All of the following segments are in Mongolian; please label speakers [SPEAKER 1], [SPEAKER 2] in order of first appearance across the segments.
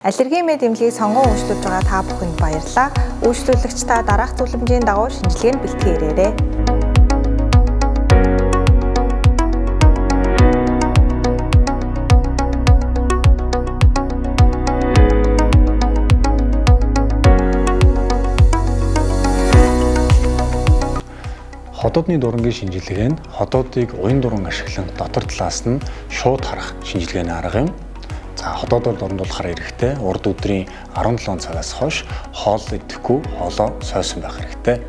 [SPEAKER 1] Аллерги мэд эмнэлгийг сонгон үйлчлүүлж байгаа та бүхэнд баярлалаа. Үйлчлүүлэгч та дараах зөвлөмжийн дагуу шинжилгээнд бэлтгэн ирээрэй.
[SPEAKER 2] Хотодны дурангийн шинжилгээ нь хотоодыг уян дуранг ашиглан дотор талаас нь шууд харах шинжилгээний арга юм. За хотоодоор дурамжуулахаар эрэхтэй урд өдрийн 17 цагаас хойш хоол идэхгүй хоолоо сойсон байх хэрэгтэй.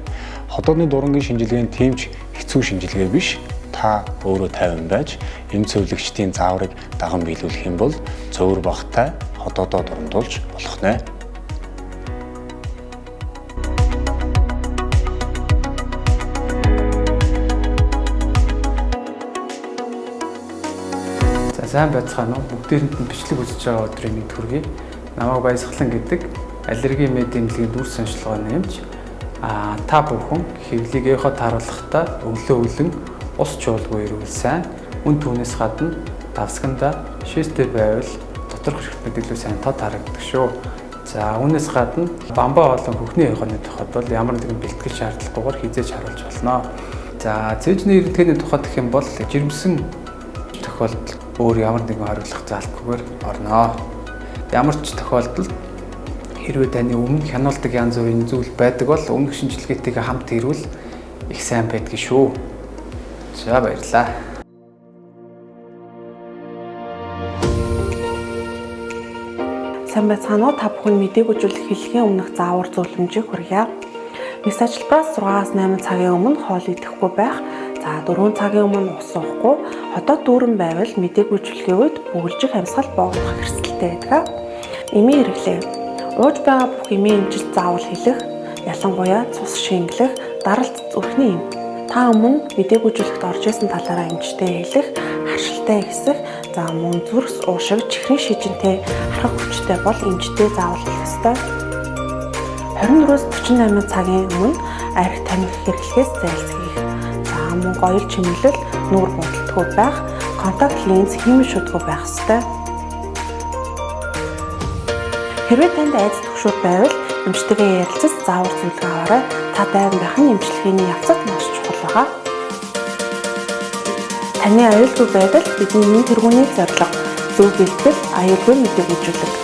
[SPEAKER 2] Хотоодны дурангийн шинжилгээ нь тэмч хэцүү шинжилгээ биш. Та өөрөө тайван байж эм цэвэрлэгчдийн зааврыг даган биелүүлэх юм бол цөөр багтай хотоодоо дурамжуулж болох нэ.
[SPEAKER 3] Сайн байцгаана уу? Бүгдээрэнд нь бичлэг үзэж байгаа өдрийн мэнд хүргэе. Намайг Баясгалан гэдэг аллерги мэд эмнэлгийн дүр санчилгаа нэмж та бүхэн хэвлийг эхо тааруулахдаа өглөө ус чуулгүй ирвэл сайн. Үн түүнээс гадна давсганда шистэ байвал доторх шигтнүүд илүү сайн тод харагддаг шүү. За үүнээс гадна бамбаа болон хөхний эхоны тухайд бол ямар нэгэн бэлтгэл шаардлагагүйгээр хизээж харуулж болно. За цэжний эрдэнэний тухайд гэх юм бол жирэмсэн тохиолдолд өөр ямар нэгэн хариулах заалтгүйгээр орно. Ямар ч тохиолдолд хэрвээ таны өмнө хянуулдаг янз бүрийн зүйл байдаг бол өмнөх шинжилгээтэйгээ хамт ирвэл их сайн байдгийг шүү. За баярлалаа.
[SPEAKER 4] Сайн байцгаана уу? Та бүхэн мдэггүй зүйл хэлхийн өмнөх заавар зөвлөмжийг хүргье. Мис ажилбараас 6-8 цагийн өмнө хоол идэхгүй байх. За 4 цагийн өмнө ус уухгүй, хотод дүүрэн байвал мдэггүй зүйлхийн үед бүгэлжих амьсгал боогдох хэрэгсэлтэй байдаг. Эмийн хэрэглээ. Ууж байгаа бүх эмийн эмчилт заавал хэлэх, ялангуяа цус шингэлэх, даралт зүрхний эм. Та өмнө мдэггүй зүйлэгт орж исэн талаараа эмчтэй хэлэх, харшилтай ихсэх, за мөн зүрхс уушиг, чихрийн шижинтэй харах хүчтэй бол эмчтэй заавал хэлэх ёстой. 24-с 48 цагийн өмнө арх тамхи хэрэглэхээс зайлсхийх. Мөн гоёл чимэглэл, нүүр гудалтгүй байх, контакт линз химийн шүдгүй байх ёстой. Хэрвээ танд айц төгшүүд байвал эмчтэйгээ ярилцаж заавар зөвлөгөө аваарай. Та дайван байх нь эмчилгээний явцад маш чухал байгаа. Таны аюулгүй байдал бидний тэргүүнийг зорилго, зөв бэлтгэл, аюулгүй мэдээ үзүүлдэг.